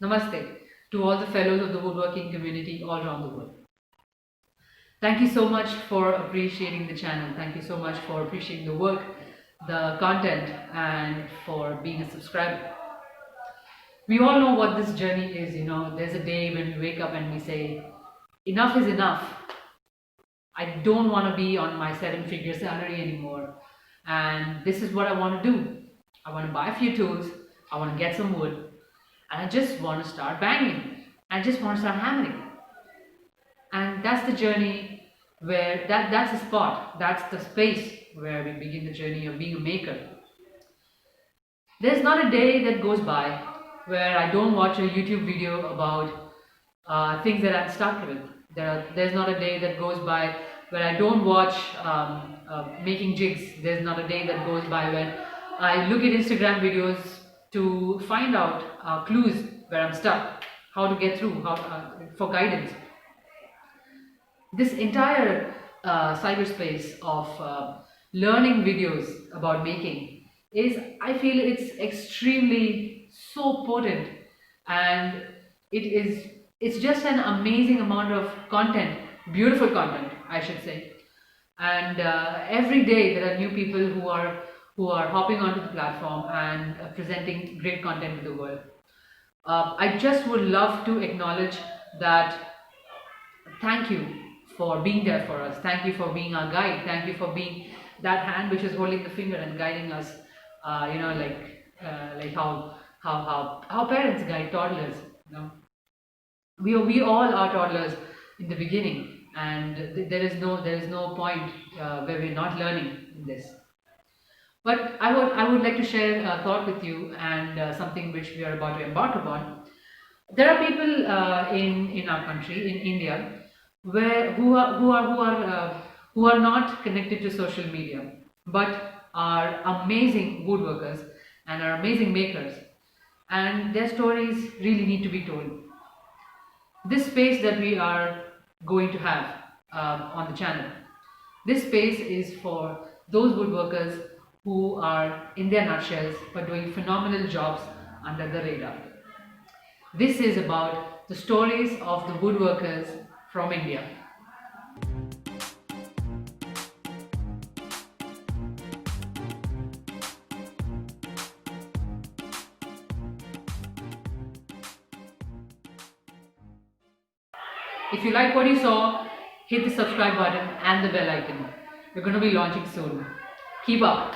Namaste to all the fellows of the woodworking community all around the world. Thank you so much for appreciating the channel. Thank you so much for appreciating the work, the content, and for being a subscriber. We all know what this journey is, there's a day when we wake up and we say, enough is enough. I don't want to be on my seven-figure salary anymore. And this is what I want to do. I want to buy a few tools. I want to get some wood. And I just want to start banging. I just want to start hammering. And that's the journey where, that's the spot, that's the space where we begin the journey of being a maker. There's not a day that goes by where I don't watch a YouTube video about things that I'm stuck with. There's not a day that goes by where I don't watch making jigs. There's not a day that goes by when I look at Instagram videos to find out clues where I'm stuck, how to get through, for guidance. This entire cyberspace of learning videos about making I feel it's extremely so potent, and it's just an amazing amount of content, beautiful content, I should say. And every day there are new people who are hopping onto the platform and presenting great content to the world. I just would love to acknowledge that. Thank you for being there for us. Thank you for being our guide. Thank you for being that hand which is holding the finger and guiding us. Like how parents guide toddlers. We all are toddlers in the beginning, and there is no point where we're not learning in this. But I would like to share a thought with you, and something which we are about to embark upon. There are people in our country, in India, who are not connected to social media, but are amazing woodworkers and are amazing makers, and their stories really need to be told. This space that we are going to have on the channel, this space is for those woodworkers who are in their nutshells but doing phenomenal jobs under the radar. This is about the stories of the woodworkers from India. If you like what you saw, hit the subscribe button and the bell icon. We're going to be launching soon. Keep up.